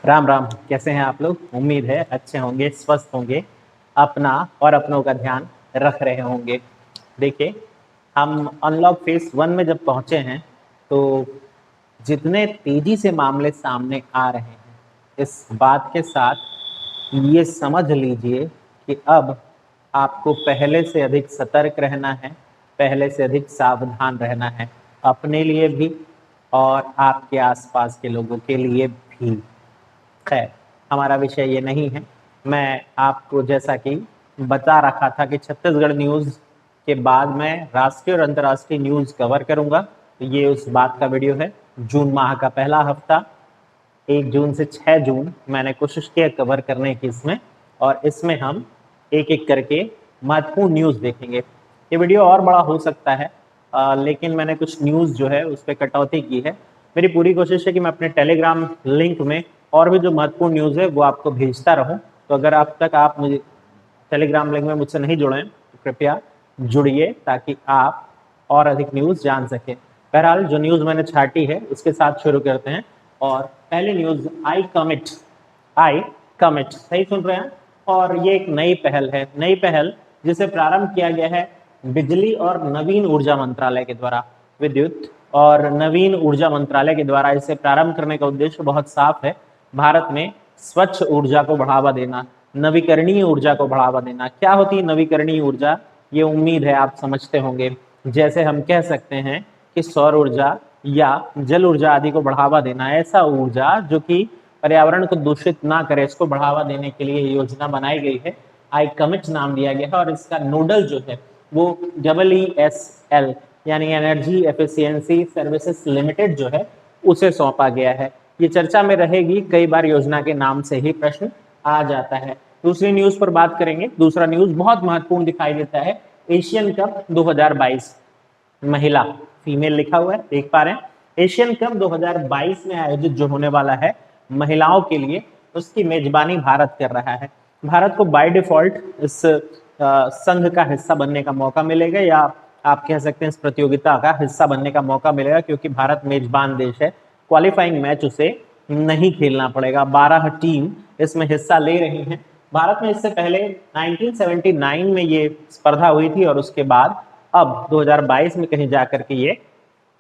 राम राम। कैसे हैं आप लोग? उम्मीद है अच्छे होंगे, स्वस्थ होंगे, अपना और अपनों का ध्यान रख रहे होंगे। देखिए, हम अनलॉक फेज 1 में जब पहुंचे हैं तो जितने तेजी से मामले सामने आ रहे हैं, इस बात के साथ ये समझ लीजिए कि अब आपको पहले से अधिक सतर्क रहना है, पहले से अधिक सावधान रहना है, अपने लिए भी और आपके आसपास के लोगों के लिए भी। खैर, हमारा विषय ये नहीं है। मैं आपको जैसा कि बता रखा था कि छत्तीसगढ़ न्यूज़ के बाद मैं राष्ट्रीय और अंतर्राष्ट्रीय न्यूज़ कवर करूंगा, तो ये उस बात का वीडियो है। जून माह का पहला हफ्ता 1 जून से 6 जून मैंने कोशिश की कवर करने की इसमें, और इसमें हम एक एक करके महत्वपूर्ण न्यूज़ देखेंगे। ये वीडियो और बड़ा हो सकता है, लेकिन मैंने कुछ न्यूज़ जो है उस पर कटौती की है। मेरी पूरी कोशिश है कि मैं अपने टेलीग्राम लिंक में और भी जो महत्वपूर्ण न्यूज़ है वो आपको भेजता रहूं। तो अगर अब तक आप मुझे टेलीग्राम लिंक में मुझसे नहीं जुड़े हैं तो कृपया जुड़िए, ताकि आप और अधिक न्यूज़ जान सकें। बहरहाल, जो न्यूज़ मैंने छाटी है उसके साथ शुरू करते हैं। और पहली न्यूज़, आई कमिट, सही सुन रहे हैं। और ये एक नई पहल है, नई पहल जिसे प्रारंभ किया गया है बिजली और नवीन ऊर्जा मंत्रालय के द्वारा। विद्युत और नवीन ऊर्जा मंत्रालय के द्वारा इसे प्रारंभ करने का उद्देश्य बहुत साफ है। भारत में स्वच्छ ऊर्जा को बढ़ावा देना, नवीकरणीय ऊर्जा को बढ़ावा देना। क्या होती है नवीकरणीय ऊर्जा? ये उम्मीद है आप समझते होंगे। जैसे हम कह सकते हैं कि सौर ऊर्जा या जल ऊर्जा आदि को बढ़ावा देना, ऐसा ऊर्जा जो कि पर्यावरण को दूषित ना करे, इसको बढ़ावा देने के लिए योजना बनाई गई है। आई कमिट नाम दिया गया है, और इसका नोडल जो है वो EESL यानी एनर्जी एफिशिएंसी सर्विसेज लिमिटेड जो है उसे सौंपा गया है। ये चर्चा में रहेगी, कई बार योजना के नाम से ही प्रश्न आ जाता है। दूसरी न्यूज पर बात करेंगे। दूसरा न्यूज बहुत महत्वपूर्ण दिखाई देता है। एशियन कप 2022 महिला, फीमेल लिखा हुआ है, देख पा रहे हैं। एशियन कप 2022 में आयोजित जो होने वाला है महिलाओं के लिए, उसकी मेजबानी भारत कर रहा है। भारत को बाय डिफॉल्ट इस संघ का हिस्सा बनने का मौका मिलेगा, या आप कह सकते हैं इस प्रतियोगिता का हिस्सा बनने का मौका मिलेगा, क्योंकि भारत मेजबान देश है। क्वालिफाइंग मैच उसे नहीं खेलना पड़ेगा। 12 टीम इसमें हिस्सा ले रही हैं। भारत में इससे पहले 1979 में ये स्पर्धा हुई थी, और उसके बाद अब 2022 में कहीं जाकर के ये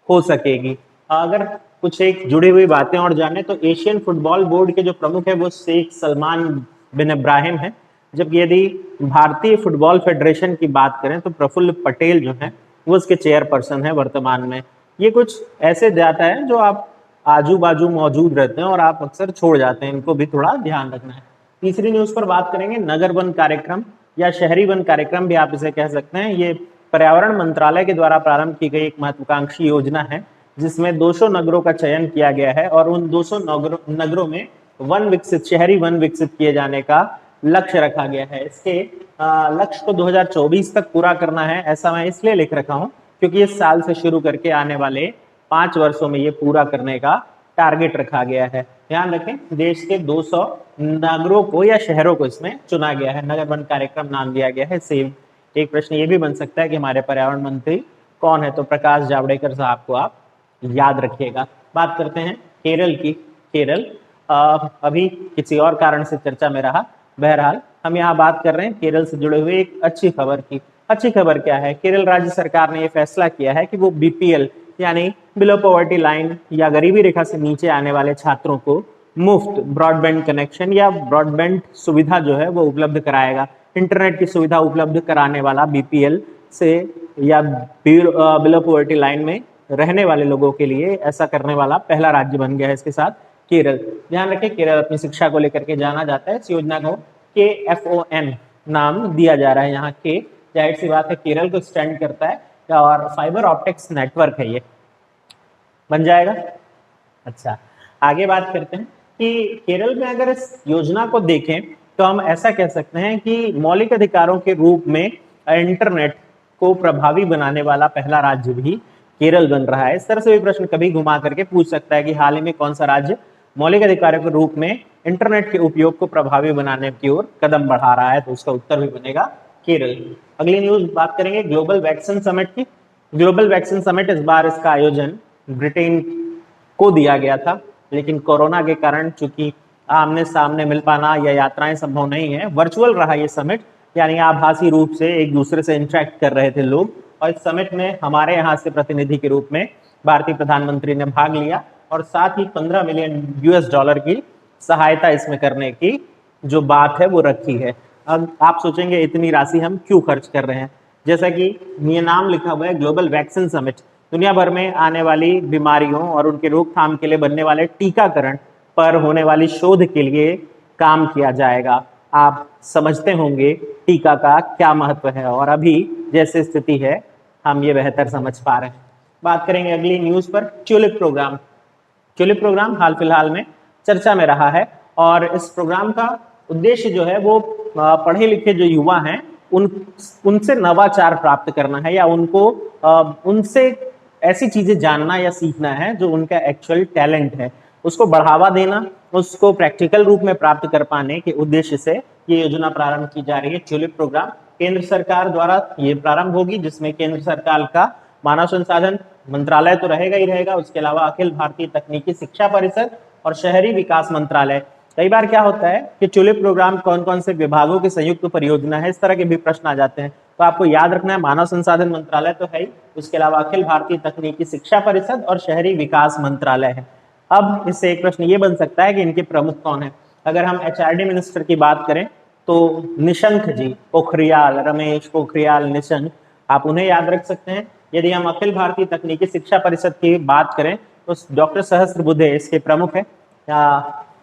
हो सकेगी। अगर कुछ एक जुड़ी हुई बातें और जाने तो एशियन फुटबॉल बोर्ड के जो प्रमुख है वो शेख सलमान बिन इब्राहिम है। जबकि यदि भारतीय फुटबॉल फेडरेशन की बात करें तो प्रफुल्ल पटेल जो है वो उसके चेयरपर्सन है वर्तमान में। ये कुछ ऐसे डाटा है जो आप आजू बाजू मौजूद रहते हैं और आप अक्सर छोड़ जाते हैं, इनको भी थोड़ा ध्यान रखना है। तीसरी न्यूज पर बात करेंगे। नगर वन कार्यक्रम या शहरी वन कार्यक्रम भी आप इसे कह सकते हैं। ये पर्यावरण मंत्रालय के द्वारा प्रारंभ की गई एक महत्वाकांक्षी योजना है, जिसमें 200 नगरों का चयन किया गया है, और उन 200 नगरों में शहरी वन विकसित किए जाने का लक्ष्य रखा गया है। इसके लक्ष्य को 2024 तक पूरा करना है। ऐसा मैं इसलिए लिख रखा हूं क्योंकि इस साल से शुरू करके आने वाले 5 वर्षों में ये पूरा करने का टारगेट रखा गया है। ध्यान रखें, देश के 200 नगरों को या शहरों को इसमें चुना गया है, नगर वन कार्यक्रम नाम दिया गया है। सेम एक प्रश्न ये भी बन सकता है कि हमारे पर्यावरण मंत्री कौन है, तो प्रकाश जावड़ेकर साहब को आप याद रखिएगा। बात करते हैं केरल की। केरल अभी किसी और कारण से चर्चा में रहा। बहरहाल, हम यहाँ बात कर रहे हैं केरल से जुड़े हुए एक अच्छी खबर की। अच्छी खबर क्या है? केरल राज्य सरकार ने यह फैसला किया है कि वो BPL यानी बिलो पॉवर्टी लाइन या गरीबी रेखा से नीचे आने वाले छात्रों को मुफ्त ब्रॉडबैंड कनेक्शन या ब्रॉडबैंड सुविधा जो है वो उपलब्ध कराएगा। इंटरनेट की सुविधा उपलब्ध कराने वाला BPL से या बिलो पॉवर्टी लाइन में रहने वाले लोगों के लिए ऐसा करने वाला पहला राज्य बन गया है। इसके साथ केरल, ध्यान रखें, केरल अपनी शिक्षा को लेकर के जाना जाता है। इस योजना को KFON नाम दिया जा रहा है। यहाँ के, जाहिर सी बात है, केरल को स्टैंड करता है, और फाइबर ऑप्टिक्स नेटवर्क है, ये बन जाएगा। अच्छा, आगे बात करते हैं कि केरल में अगर इस योजना को देखें तो हम ऐसा कह सकते हैं कि मौलिक अधिकारों के रूप में इंटरनेट को प्रभावी बनाने वाला पहला राज्य भी केरल बन रहा है। इस तरह से भी प्रश्न कभी घुमा करके पूछ सकता है कि हाल ही में कौन सा राज्य मौलिक अधिकारों के रूप में इंटरनेट के उपयोग को प्रभावी बनाने की ओर कदम बढ़ा रहा है, तो उसका उत्तर भी बनेगा केरल। अगली न्यूज बात करेंगे ग्लोबल वैक्सीन समिट की। ग्लोबल वैक्सीन समिट, इस बार इसका आयोजन ब्रिटेन को दिया गया था, लेकिन कोरोना के कारण चूंकि आमने सामने मिल पाना या यात्राएं संभव नहीं है, वर्चुअल रहा ये समिट, यानी आभासी रूप से एक दूसरे से इंटरेक्ट कर रहे थे लोग। और इस समिट में हमारे यहाँ से प्रतिनिधि के रूप में भारतीय प्रधानमंत्री ने भाग लिया और साथ ही 15 मिलियन US डॉलर की सहायता इसमें करने की जो बात है वो रखी है। अब आप सोचेंगे इतनी राशि हम क्यों खर्च कर रहे हैं, जैसा कि ये नाम लिखा हुआ है ग्लोबल वैक्सीन समिट, दुनिया भर में आने वाली बीमारियों और उनके रोकथाम के लिए बनने वाले टीकाकरण पर होने वाली शोध के लिए काम किया जाएगा। आप समझते होंगे टीका का क्या महत्व है और अभी जैसे स्थिति है हम ये बेहतर समझ पा रहे हैं। बात करेंगे अगली न्यूज़ पर, ट्यूलिप प्रोग्राम। ट्यूलिप प्रोग्राम हाल फिलहाल में चर्चा में रहा है और इस प्रोग्राम का उद्देश्य जो है वो पढ़े लिखे जो युवा हैं उनसे नवाचार प्राप्त करना है या उनसे ऐसी चीजें जानना या सीखना है जो उनका एक्चुअल टैलेंट है, उसको बढ़ावा देना, उसको प्रैक्टिकल रूप में प्राप्त कर पाने के उद्देश्य से ये योजना प्रारंभ की जा रही है। ट्यूलिप प्रोग्राम केंद्र सरकार द्वारा ये प्रारंभ होगी, जिसमें केंद्र सरकार का मानव संसाधन मंत्रालय तो रहेगा ही रहेगा, उसके अलावा अखिल भारतीय तकनीकी शिक्षा परिषद और शहरी विकास मंत्रालय। कई बार क्या होता है कि ट्यूलिप प्रोग्राम कौन कौन से विभागों की संयुक्त परियोजना है, इस तरह के भी प्रश्न आ जाते हैं, तो आपको याद रखना है मानव संसाधन मंत्रालय तो है ही, उसके अलावा अखिल भारतीय तकनीकी शिक्षा परिषद और शहरी विकास मंत्रालय है। अब इससे एक प्रश्न ये बन सकता है कि इनके प्रमुख कौन है। अगर हम HRD मिनिस्टर की बात करें तो निशंक जी, पोखरियाल, रमेश पोखरियाल निशंक, आप उन्हें याद रख सकते हैं। यदि हम अखिल भारतीय तकनीकी शिक्षा परिषद की बात करें तो डॉक्टर सहस्त्रबुद्धे इसके प्रमुख है।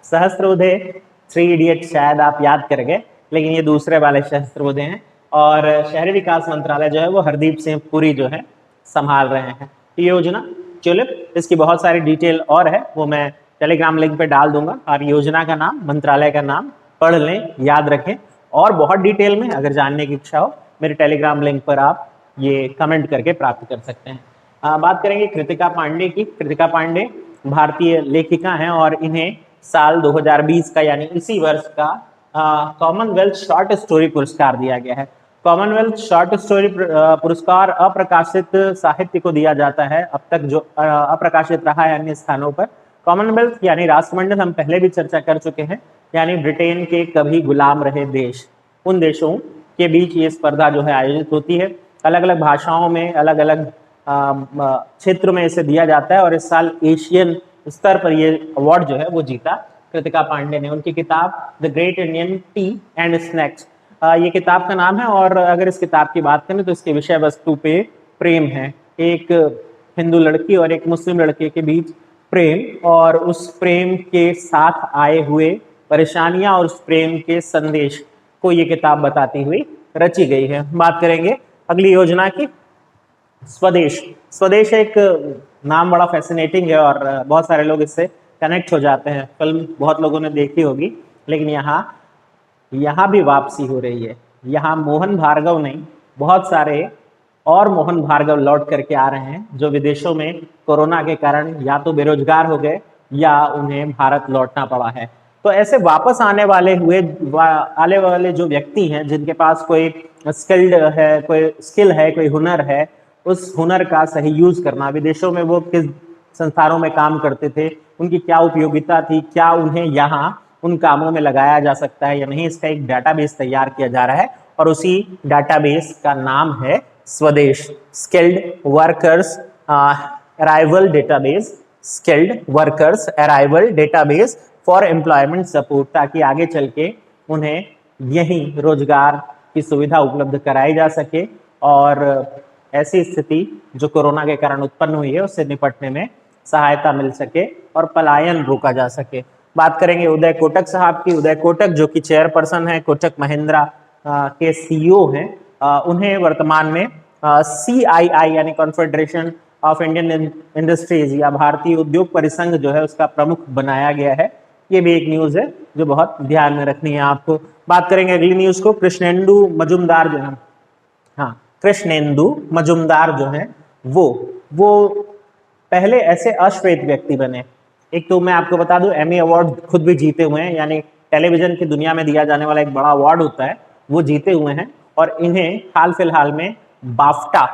सहस्त्रबुद्धे 3 इडियट शायद आप याद करेंगे, लेकिन ये दूसरे वाले सहस्त्रबुद्धे हैं। और शहरी विकास मंत्रालय जो है वो हरदीप सिंह पुरी जो है संभाल रहे हैं। ये योजना ट्यूलिप, इसकी बहुत सारी डिटेल और है, वो मैं टेलीग्राम लिंक पे डाल दूंगा, और योजना का नाम, मंत्रालय का नाम पढ़ लें, याद रखें। और बहुत डिटेल में अगर जानने की इच्छा हो मेरे टेलीग्राम लिंक पर आप ये कमेंट करके प्राप्त कर सकते हैं। बात करेंगे कृतिका पांडे की। कृतिका पांडे भारतीय लेखिका हैं और इन्हें साल 2020 का यानी इसी वर्ष का कॉमनवेल्थ शॉर्ट स्टोरी पुरस्कार दिया गया है। कॉमनवेल्थ शॉर्ट स्टोरी पुरस्कार अप्रकाशित साहित्य को दिया जाता है, अब तक जो अप्रकाशित रहा है अन्य स्थानों पर। कॉमनवेल्थ यानी राष्ट्रमंडल हम पहले भी चर्चा कर चुके हैं, यानी ब्रिटेन के कभी गुलाम रहे देश, उन देशों के बीच ये स्पर्धा जो है आयोजित होती है। अलग अलग भाषाओं में, अलग अलग क्षेत्र में इसे दिया जाता है और इस साल एशियन स्तर पर ये अवार्ड जो है वो जीता कृतिका पांडे ने। उनकी किताब the great Indian T and snacks, ये किताब का नाम है। और अगर इस किताब की बात करें तो इसके विषय वस्तु पे प्रेम है, एक हिंदू लड़की और एक मुस्लिम लड़के के बीच प्रेम, और उस प्रेम के साथ आए हुए परेशानियां और उस प्रेम के संदेश को ये किताब बताती हुई रची गई है। बात करेंगे अगली योजना की, स्वदेश। स्वदेश एक नाम बड़ा फैसिनेटिंग है और बहुत सारे लोग इससे कनेक्ट हो जाते हैं, फिल्म बहुत लोगों ने देखी होगी, लेकिन यहाँ भी वापसी हो रही है। यहाँ मोहन भार्गव नहीं, बहुत सारे और मोहन भार्गव लौट करके आ रहे हैं जो विदेशों में कोरोना के कारण या तो बेरोजगार हो गए या उन्हें भारत लौटना पड़ा है। तो ऐसे वापस आने वाले जो व्यक्ति हैं जिनके पास कोई स्किल्ड है, कोई स्किल है, कोई हुनर है, उस हुनर का सही यूज करना, विदेशों में वो किस संस्थानों में काम करते थे, उनकी क्या उपयोगिता थी, क्या उन्हें यहाँ उन कामों में लगाया जा सकता है या नहीं, इसका एक डाटाबेस तैयार किया जा रहा है और उसी डाटाबेस का नाम है स्वदेश, skilled workers arrival database, skilled workers arrival database for employment support, ताकि आगे चल के उन्हें यहीं रोजगार की सुविधा उपलब्ध कराई जा सके और ऐसी स्थिति जो कोरोना के कारण उत्पन्न हुई है उससे निपटने में सहायता मिल सके और पलायन रोका जा सके। बात करेंगे उदय कोटक साहब की। उदय कोटक जो कि चेयरपर्सन है कोटक महिंद्रा के CEO हैं, उन्हें वर्तमान में CII यानी कॉन्फेडरेशन ऑफ इंडियन इंडस्ट्रीज या भारतीय उद्योग परिसंघ जो है उसका प्रमुख बनाया गया है। ये भी एक न्यूज है जो बहुत ध्यान में रखनी है आपको। बात करेंगे अगली न्यूज को, कृष्णेंदु मजुमदार जो है, हाँ कृष्णेंदु मजुमदार जो है वो पहले ऐसे अश्वेत व्यक्ति बने। एक तो मैं आपको बता दूं एमी अवार्ड खुद भी जीते हुए हैं, यानी टेलीविजन की दुनिया में दिया जाने वाला एक बड़ा अवार्ड होता है, वो जीते हुए हैं। और इन्हें हाल फिलहाल में BAFTA,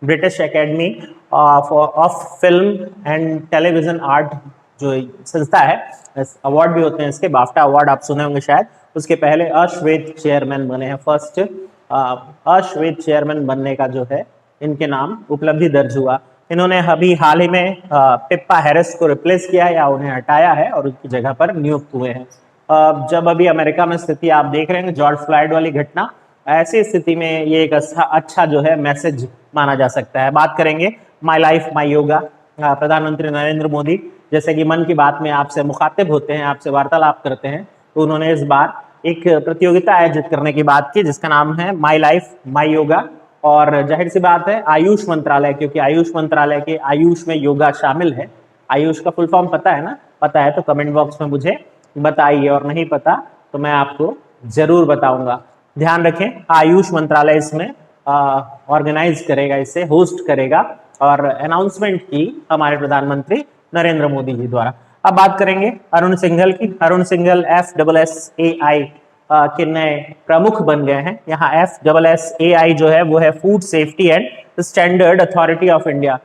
British academy of film and television art जो संस्था है, अवार्ड भी होते हैं इसके, बाफ्टा अवार्ड आप सुने होंगे शायद, उसके पहले अश्वेत चेयरमैन बने हैं। फर्स्ट अश्वेत चेयरमैन बनने का जो है इनके नाम उपलब्धि दर्ज हुआ। इन्होंने अभी हाल ही में पिप्पा हैरिस को रिप्लेस किया या उन्हें हटाया है और उनकी जगह पर नियुक्त हुए हैं। जब अभी अमेरिका में स्थिति आप देख रहे हैं जॉर्ज फ्लॉयड वाली घटना, ऐसी स्थिति में ये एक अच्छा जो है मैसेज माना जा सकता है। बात करेंगे माई लाइफ माई योगा। प्रधानमंत्री नरेंद्र मोदी जैसे कि मन की बात में आपसे मुखातिब होते हैं, आपसे वार्तालाप करते हैं, तो उन्होंने इस बार एक प्रतियोगिता आयोजित करने की बात की जिसका नाम है माई लाइफ माई योगा। और जाहिर सी बात है आयुष मंत्रालय, क्योंकि आयुष मंत्रालय के आयुष में योगा शामिल है। आयुष का फुल फॉर्म पता है ना? पता है तो कमेंट बॉक्स में मुझे बताइए, और नहीं पता तो मैं आपको जरूर बताऊंगा। ध्यान रखें आयुष मंत्रालय इसमें ऑर्गेनाइज करेगा, इसे होस्ट करेगा, और अनाउंसमेंट की हमारे प्रधानमंत्री नरेंद्र मोदी जी द्वारा। अब बात करेंगे अरुण सिंघल की। अरुण सिंघल FSSAI के नए प्रमुख बन गए हैं। यहाँ FSSAI जो है वो है food safety and standard authority of India.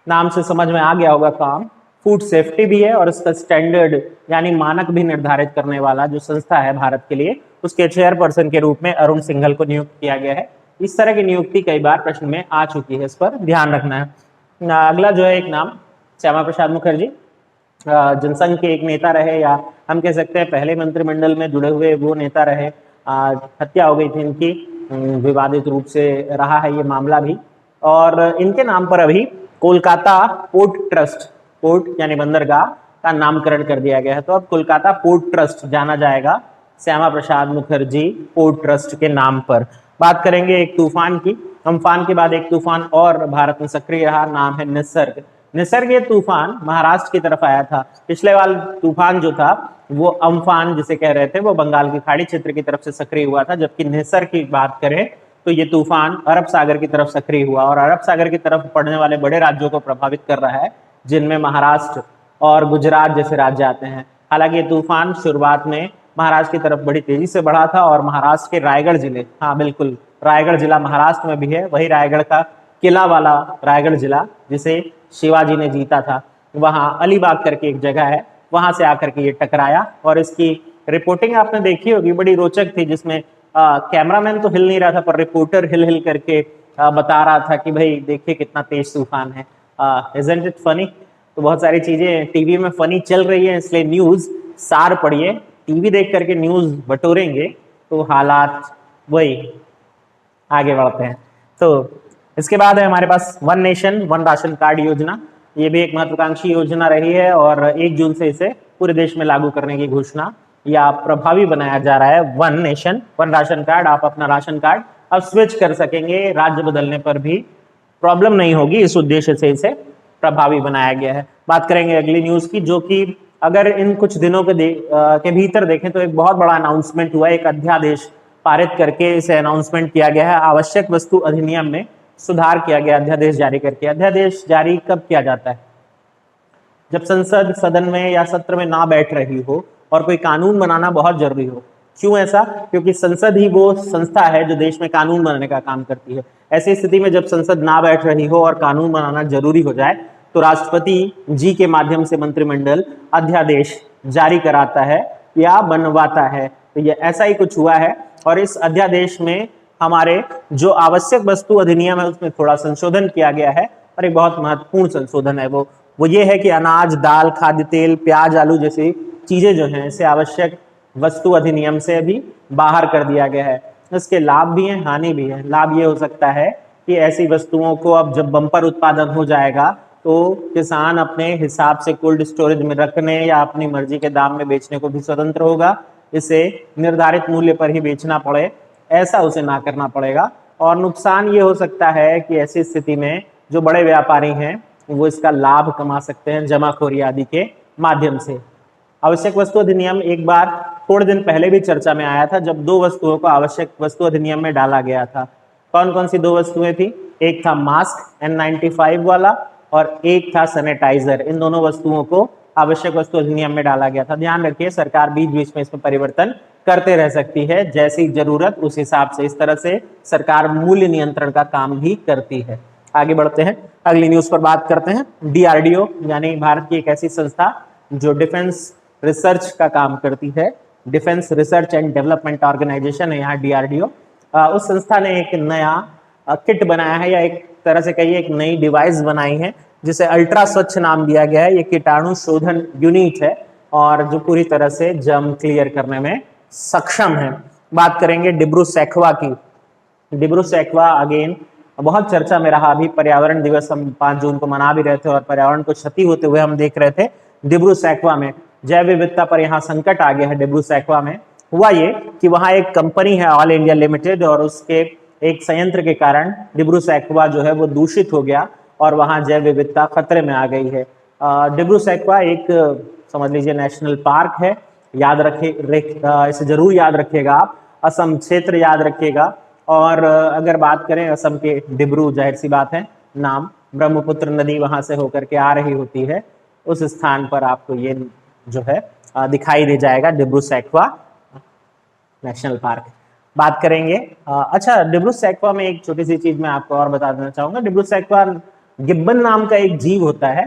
नाम से समझ में आ गया होगा काम, फूड सेफ्टी भी है और इसका स्टैंडर्ड यानी मानक भी निर्धारित करने वाला जो संस्था है भारत के लिए, उसके चेयरपर्सन के रूप में अरुण सिंघल को नियुक्त किया गया है। इस तरह की नियुक्ति कई बार प्रश्न में आ चुकी है, इस पर ध्यान रखना है। अगला जो है एक नाम श्यामा प्रसाद मुखर्जी, जनसंघ के एक नेता रहे, या हम कह सकते हैं पहले मंत्रिमंडल में जुड़े हुए वो नेता रहे। हत्या हो गई थी इनकी, विवादित रूप से रहा है ये मामला भी, और इनके नाम पर अभी कोलकाता पोर्ट ट्रस्ट, पोर्ट यानी बंदरगाह का नामकरण कर दिया गया है। तो अब कोलकाता पोर्ट ट्रस्ट जाना जाएगा श्यामा प्रसाद मुखर्जी पोर्ट ट्रस्ट के नाम पर। बात करेंगे एक तूफान की। अम्फान के बाद एक तूफान और भारत में सक्रिय रहा, नाम है निसर्ग। निसर्ग ये तूफान महाराष्ट्र की तरफ आया था। पिछले वाला तूफान जो था वो अम्फान जिसे कह रहे थे वो बंगाल की खाड़ी क्षेत्र की तरफ से सक्रिय हुआ था, जबकि निसर्ग की बात करें तो ये तूफान अरब सागर की तरफ सक्रिय हुआ, और अरब सागर की तरफ पड़ने वाले बड़े राज्यों को प्रभावित कर रहा है, जिनमें महाराष्ट्र और गुजरात जैसे राज्य आते हैं। हालांकि ये तूफान शुरुआत में महाराष्ट्र की तरफ बड़ी तेजी से बढ़ा था, और महाराष्ट्र के रायगढ़ जिले, हाँ बिल्कुल रायगढ़ जिला महाराष्ट्र में भी है, वही रायगढ़ का किला वाला रायगढ़ जिला जिसे शिवाजी ने जीता था, वहां अलीबाग करके एक जगह है, वहां से आकर के ये टकराया। और इसकी रिपोर्टिंग आपने देखी होगी, बड़ी रोचक थी, जिसमें कैमरामैन तो हिल नहीं रहा था पर रिपोर्टर हिल हिल करके बता रहा था कि भाई देखिए कितना तेज तूफान है। Isn't it funny? तो बहुत सारी चीजें टीवी में फनी चल रही है, इसलिए न्यूज सार पढ़िए। टीवी देख करके न्यूज बटोरेंगे तो हालात वही आगे बढ़ते हैं। तो इसके बाद है हमारे पास one nation one ration card योजना। ये भी एक महत्वाकांक्षी योजना रही है, और 1 जून से इसे पूरे देश में लागू करने की घोषणा या प्रभावी बनाया जा रहा है। One nation one ration card, आप अपना राशन कार्ड अब स्विच कर सकेंगे, राज्य बदलने पर भी प्रॉब्लम नहीं होगी। इस उद्देश्य से इसे प्रभावी बनाया गया है। बात करेंगे अगली न्यूज की, जो कि अगर इन कुछ दिनों के भीतर देखें तो एक बहुत बड़ा अनाउंसमेंट हुआ, एक अध्यादेश पारित करके इसे अनाउंसमेंट किया गया है। आवश्यक वस्तु अधिनियम में सुधार किया गया अध्यादेश जारी करके। अध्यादेश जारी कब किया जाता है? जब संसद सदन में या सत्र में ना बैठ रही हो और कोई कानून बनाना बहुत जरूरी हो। क्यों ऐसा? क्योंकि संसद ही वो संस्था है जो देश में कानून बनाने का काम करती है। ऐसी स्थिति में जब संसद ना बैठ रही हो और कानून बनाना जरूरी हो जाए तो राष्ट्रपति जी के माध्यम से मंत्रिमंडल अध्यादेश जारी कराता है या बनवाता है। तो ये ऐसा ही कुछ हुआ है, और इस अध्यादेश में हमारे जो आवश्यक वस्तु अधिनियम है उसमें थोड़ा संशोधन किया गया है, और एक बहुत महत्वपूर्ण संशोधन है वो ये है कि अनाज, दाल, खाद्य तेल, प्याज, आलू जैसी चीजें जो हैं इसे आवश्यक वस्तु अधिनियम से भी बाहर कर दिया गया है। इसके लाभ भी हैं, हानि भी है। लाभ ये हो सकता है कि ऐसी वस्तुओं को अब जब बम्पर उत्पादन हो जाएगा तो किसान अपने हिसाब से कोल्ड स्टोरेज में रखने या अपनी मर्जी के दाम में बेचने को भी स्वतंत्र होगा। इसे निर्धारित मूल्य पर ही बेचना पड़े ऐसा उसे ना करना पड़ेगा। और नुकसान ये हो सकता है कि ऐसी स्थिति में जो बड़े व्यापारी हैं वो इसका लाभ कमा सकते हैं जमाखोरी आदि के माध्यम से। आवश्यक वस्तु अधिनियम एक बार थोड़े दिन पहले भी चर्चा में आया था, जब 2 वस्तुओं को आवश्यक वस्तु अधिनियम में डाला गया था। कौन कौन सी 2 वस्तुएं थी? एक था मास्क N95 वाला, और एक था सैनिटाइजर। इन दोनों वस्तुओं को आवश्यक वस्तु अधिनियम में डाला गया था। ध्यान रखिए सरकार बीच बीच में इसमें परिवर्तन करते रह सकती है, जैसी जरूरत उस हिसाब से। इस तरह से सरकार मूल्य नियंत्रण का काम भी करती है। आगे बढ़ते हैं, अगली न्यूज पर बात करते हैं। डीआरडीओ यानी भारत की एक ऐसी संस्था जो डिफेंस रिसर्च का काम करती है, defence research and development organisation है यहाँ डीआरडीओ। उस संस्था ने एक नया किट बनाया है, या एक तरह से कहिए एक नई डिवाइस बनाई है जिसे अल्ट्रा स्वच्छ नाम दिया गया है। ये कीटाणु शोधन यूनिट है और जो पूरी तरह से जर्म क्लियर करने में सक्षम है। बात करेंगे डिब्रू-सैखवा की। डिब्रू-सैखवा अगेन बहुत चर्चा में रहा। अभी पर्यावरण दिवस हम 5 जून को मना भी रहे थे और पर्यावरण को क्षति होते हुए हम देख रहे थे। डिब्रू-सैखवा में जैव विविधता पर यहाँ संकट आ गया है। डिब्रू-सैखवा में हुआ ये कि वहाँ एक कंपनी है ऑल इंडिया लिमिटेड, और उसके एक संयंत्र के कारण डिब्रू-सैखवा जो है वो दूषित हो गया और वहाँ जैव विविधता खतरे में आ गई है। डिब्रू-सैखवा एक समझ लीजिए नेशनल पार्क है। याद इसे जरूर याद रखिएगा आप। असम क्षेत्र याद रखिएगा। और अगर बात करें असम के डिब्रू, जाहिर सी बात है नाम ब्रह्मपुत्र नदी वहां से होकर के आ रही होती है, उस स्थान पर आपको ये जो है दिखाई दे जाएगा डिब्रू-सैखवा नेशनल पार्क। बात करेंगे अच्छा, डिब्रू-सैखवा में एक छोटी सी चीज मैं आपको और बता देना चाहूंगा। डिब्रू-सैखवा गिब्बन नाम का एक जीव होता है,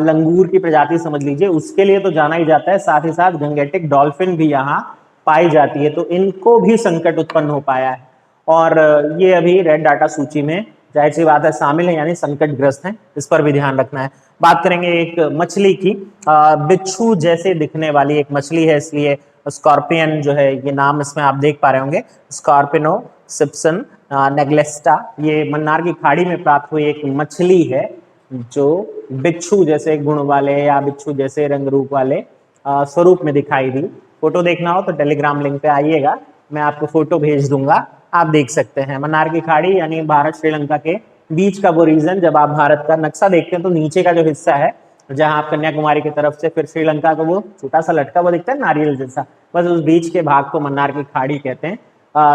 लंगूर की प्रजाति समझ लीजिए, उसके लिए तो जाना ही जाता है। साथ ही साथ गंगेटिक डॉल्फिन भी यहाँ पाई जाती है, तो इनको भी संकट उत्पन्न हो पाया है और ये अभी रेड डाटा सूची में जाहिर सी बात है शामिल है, यानी संकटग्रस्त हैं। इस पर भी ध्यान रखना है। बात करेंगे एक मछली की, बिच्छू जैसे दिखने वाली एक मछली है, इसलिए स्कॉर्पियन जो है ये नाम इसमें आप देख पा रहे होंगे, स्कॉर्पिनो सिप्सन नेग्लेस्टा। ये मन्नार की खाड़ी में प्राप्त हुई एक मछली है जो बिच्छू जैसे गुण वाले या बिच्छू जैसे रंग रूप वाले स्वरूप में दिखाई दी। फोटो देखना हो तो टेलीग्राम लिंक पे आइएगा, मैं आपको फोटो भेज दूंगा, आप देख सकते हैं। मन्नार की खाड़ी यानी भारत श्रीलंका के बीच का वो रीजन। जब आप भारत का नक्शा देखते हैं तो नीचे का जो हिस्सा है जहां आप कन्याकुमारी की तरफ से फिर श्रीलंका को वो छोटा सा लटका वो दिखता है नारियल जैसा, बस उस बीच के भाग को मन्नार की खाड़ी कहते हैं।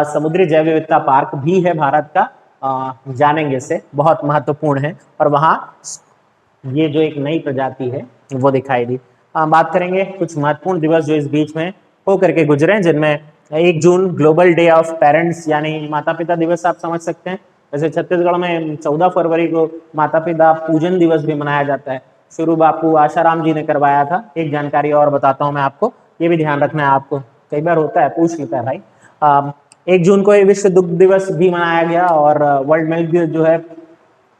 समुद्री जैव विविधता पार्क भी है भारत का, जानेंगे इसे, बहुत महत्वपूर्ण है। और वहाँ ये जो एक नई प्रजाति है वो दिखाई दी। बात करेंगे कुछ महत्वपूर्ण दिवस जो इस बीच में होकर के गुजरे, जिनमें 1 जून ग्लोबल डे ऑफ पेरेंट्स यानी माता पिता दिवस आप समझ सकते हैं। वैसे छत्तीसगढ़ में 14 फरवरी को माता पिता पूजन दिवस भी मनाया जाता है। शुरू बापू आशाराम जी ने करवाया था। एक जानकारी और बताता हूँ मैं आपको, ये भी ध्यान रखना है आपको, कई बार होता है पूछ लेता है भाई। 1 जून को विश्व दुग्ध दिवस भी मनाया गया और वर्ल्ड मिल्क जो है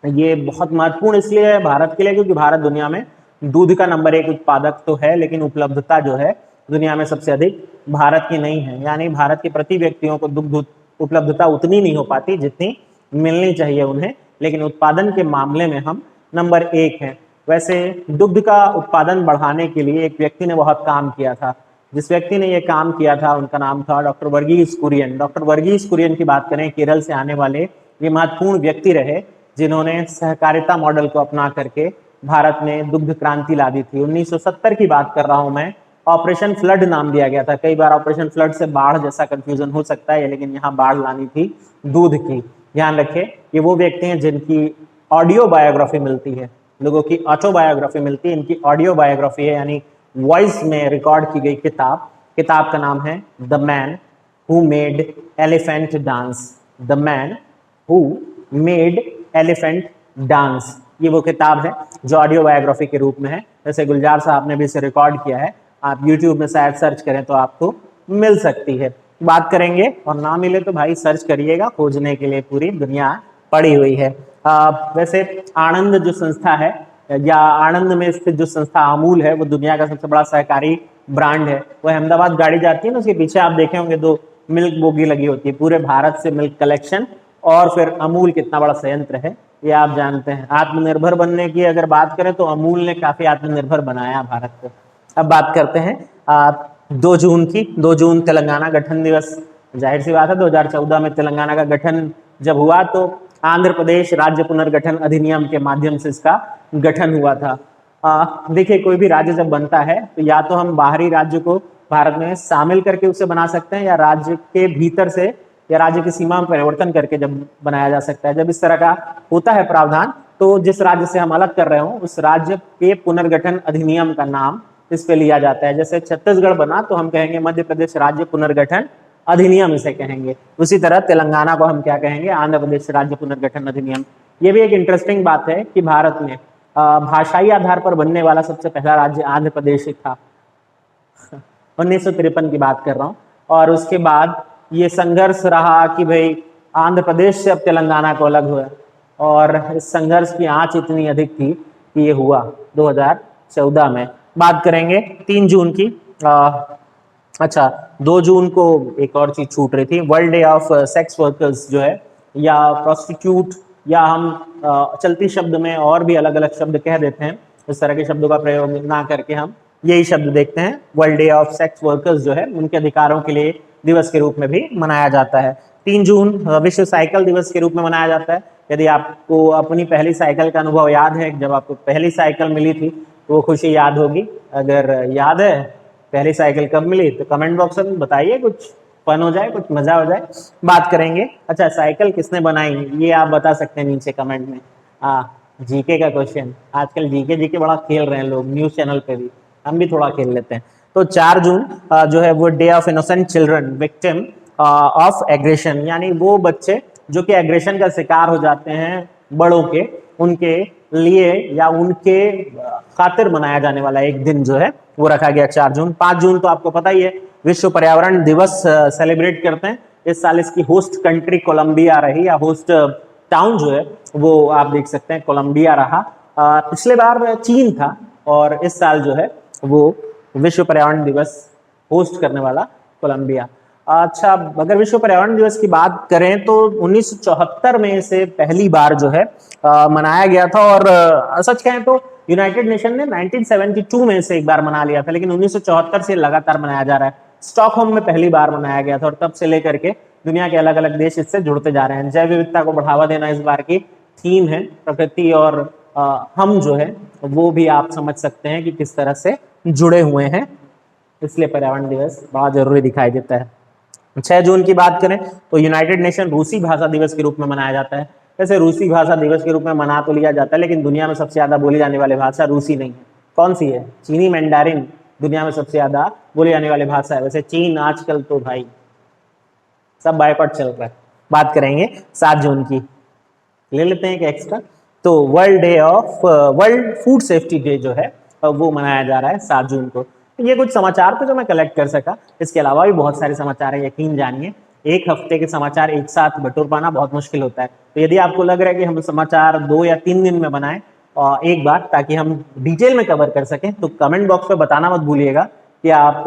ये बहुत महत्वपूर्ण इसलिए है भारत के लिए क्योंकि भारत दुनिया में दूध का नंबर 1 उत्पादक तो है, लेकिन उपलब्धता जो है दुनिया में सबसे अधिक भारत की नहीं है। यानी भारत के प्रति व्यक्तियों को दुग्ध उपलब्धता उतनी नहीं हो पाती जितनी मिलनी चाहिए उन्हें, लेकिन उत्पादन के मामले में हम नंबर 1 हैं। वैसे दुग्ध का उत्पादन बढ़ाने के लिए एक व्यक्ति ने बहुत काम किया था। जिस व्यक्ति ने ये काम किया था उनका नाम था डॉक्टर वर्गीस कुरियन। डॉक्टर वर्गीस कुरियन की बात करें, केरल से आने वाले ये महत्वपूर्ण व्यक्ति रहे जिन्होंने सहकारिता मॉडल को अपना करके भारत में दुग्ध क्रांति ला दी थी। 1970 की बात कर रहा हूं मैं। ऑपरेशन फ्लड नाम दिया गया था। कई बार ऑपरेशन फ्लड से बाढ़ जैसा कंफ्यूजन हो सकता है, लेकिन यहाँ बाढ़ लानी थी दूध की। ध्यान रखें, ये वो व्यक्ति हैं जिनकी ऑडियो बायोग्राफी मिलती है, लोगों की ऑटोबायोग्राफी मिलती है, इनकी ऑडियो बायोग्राफी है, यानी वॉइस में रिकॉर्ड की गई किताब। किताब का नाम है the man who made elephant dance. The man who made elephant dance, ये वो किताब है जो ऑडियो बायोग्राफी के रूप में है। जैसे गुलजार साहब ने भी इसे रिकॉर्ड किया है, आप YouTube में शायद सर्च करें तो आपको मिल सकती है। बात करेंगे और ना मिले तो भाई सर्च करिएगा, खोजने के लिए पूरी दुनिया पड़ी हुई है। वैसे आनंद जो संस्था है या आनंद में स्थित जो संस्था अमूल है वो दुनिया का सबसे बड़ा सहकारी ब्रांड है। वो अहमदाबाद गाड़ी जाती है ना, उसके पीछे आप देखे होंगे 2 मिल्क बोगी लगी होती है, पूरे भारत से मिल्क कलेक्शन। और फिर अमूल कितना बड़ा संयंत्र है ये आप जानते हैं। आत्मनिर्भर बनने की अगर बात करें तो अमूल ने काफी आत्मनिर्भर बनाया भारत को। अब बात करते हैं 2 जून की। 2 जून तेलंगाना गठन दिवस। जाहिर सी बात है 2014 में तेलंगाना का गठन जब हुआ तो आंध्र प्रदेश राज्य पुनर्गठन अधिनियम के माध्यम से इसका गठन हुआ था। देखिए, कोई भी राज्य जब बनता है तो या तो हम बाहरी राज्य को भारत में शामिल करके उसे बना सकते हैं, या राज्य के भीतर से या राज्य की सीमा में परिवर्तन करके जब बनाया जा सकता है। जब इस तरह का होता है प्रावधान तो जिस राज्य से हम अलग कर रहे हो उस राज्य के पुनर्गठन अधिनियम का नाम इस पे लिया जाता है। जैसे छत्तीसगढ़ बना तो हम कहेंगे मध्य प्रदेश राज्य पुनर्गठन अधिनियम इसे कहेंगे। उसी तरह तेलंगाना को हम क्या कहेंगे, आंध्र प्रदेश राज्य पुनर्गठन अधिनियम। ये भी एक इंटरेस्टिंग बात है कि भारत में भाषाई आधार पर बनने वाला सबसे पहला राज्य आंध्र प्रदेश ही था। 1953 की बात कर रहा हूँ। और उसके बाद ये संघर्ष रहा कि भाई आंध्र प्रदेश से अब तेलंगाना को अलग हुआ, और इस संघर्ष की आंच इतनी अधिक थी कि ये हुआ 2014 में। बात करेंगे 3 जून की। अच्छा, 2 जून को एक और चीज छूट रही थी, world day of sex workers जो है, या प्रोस्टिट्यूट, या हम चलती शब्द में और भी अलग अलग शब्द कह देते हैं, इस तरह के शब्दों का प्रयोग ना करके हम यही शब्द देखते हैं। World day of sex workers जो है, उनके अधिकारों के लिए दिवस के रूप में भी मनाया जाता है। 3 जून विश्व साइकिल दिवस के रूप में मनाया जाता है। यदि आपको अपनी पहली साइकिल का अनुभव याद है, जब आपको पहली साइकिल मिली थी, तो वो खुशी याद होगी। अगर याद है पहली साइकिल कब मिली, तो कमेंट बॉक्स में बताइए, कुछ फन हो जाए, कुछ मजा हो जाए। बात करेंगे, अच्छा साइकिल किसने बनाई, ये आप बता सकते हैं नीचे कमेंट में। जीके का क्वेश्चन, आजकल जीके बड़ा खेल रहे हैं लोग न्यूज चैनल पे भी, हम भी थोड़ा खेल लेते हैं। तो 4 जून जो है वो day of innocent children victim of aggression, यानी वो बच्चे जो कि एग्रेशन का शिकार हो जाते हैं बड़ों के, उनके लिए या उनके खातिर मनाया जाने वाला एक दिन जो है वो रखा गया 4 जून। 5 जून तो आपको पता ही है, विश्व पर्यावरण दिवस सेलिब्रेट करते हैं। इस साल इसकी होस्ट कंट्री कोलंबिया रही, या होस्ट टाउन जो है वो आप देख सकते हैं कोलंबिया रहा। पिछले बार चीन था, और इस साल जो है वो विश्व पर्यावरण दिवस होस्ट करने वाला कोलंबिया। अच्छा, अगर विश्व पर्यावरण दिवस की बात करें तो 1974 में इसे पहली बार जो है मनाया गया था, और सच कहें तो यूनाइटेड नेशन ने 1972 में इसे एक बार मना लिया था, लेकिन 1974 से लगातार मनाया जा रहा है। स्टॉकहोम में पहली बार मनाया गया था, और तब से लेकर के दुनिया के अलग अलग देश इससे जुड़ते जा रहे हैं। जैव विविधता को बढ़ावा देना इस बार की थीम है। प्रकृति और हम जो है वो भी आप समझ सकते हैं कि किस तरह से जुड़े हुए हैं, इसलिए पर्यावरण दिवस बहुत जरूरी दिखाई देता है। 6 जून की बात करें तो यूनाइटेड नेशन रूसी भाषा दिवस के रूप में मनाया जाता है। वैसे रूसी भाषा दिवस के रूप में मना तो लिया जाता है, लेकिन दुनिया में सबसे ज्यादा बोली जाने वाली भाषा रूसी नहीं है। कौन सी है? चीनी मैंडारिन दुनिया में सबसे ज्यादा बोली जाने वाली भाषा है। वैसे चीन आजकल तो भाई सब बायकॉट चल रहा है। बात करेंगे 7 जून की, ले लेते हैं एक एक्स्ट्रा। तो वर्ल्ड फूड सेफ्टी डे जो है वो मनाया जा रहा है 7 जून को। ये कुछ समाचार थे जो मैं कलेक्ट कर सका, इसके अलावा भी बहुत सारे समाचार है, यकीन जानिए। एक हफ्ते के समाचार एक साथ बटोर पाना बहुत मुश्किल होता है, तो यदि आपको लग रहा है कि हम समाचार 2 या 3 दिन में बनाएं एक बार, ताकि हम डिटेल में कवर कर सकें, तो कमेंट बॉक्स में बताना मत भूलिएगा कि आप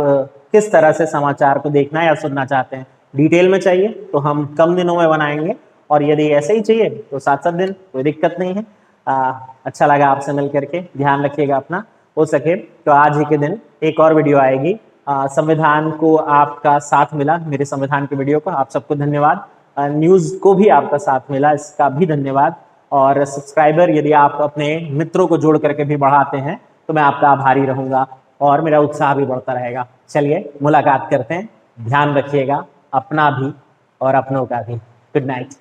किस तरह से समाचार को देखना या सुनना चाहते हैं। डिटेल में चाहिए तो हम कम दिनों में बनाएंगे, और यदि ऐसे ही चाहिए तो 7-7 दिन, कोई दिक्कत नहीं है। अच्छा लगा आपसे मिल करके, ध्यान रखिएगा अपना। हो सके तो आज ही के दिन एक और वीडियो आएगी। संविधान को आपका साथ मिला, मेरे संविधान के वीडियो को, आप सबको धन्यवाद। न्यूज को भी आपका साथ मिला, इसका भी धन्यवाद। और सब्सक्राइबर यदि आप अपने मित्रों को जोड़ करके भी बढ़ाते हैं तो मैं आपका आभारी रहूंगा, और मेरा उत्साह भी बढ़ता रहेगा। चलिए मुलाकात करते हैं, ध्यान रखिएगा अपना भी और अपनों का भी। Good night.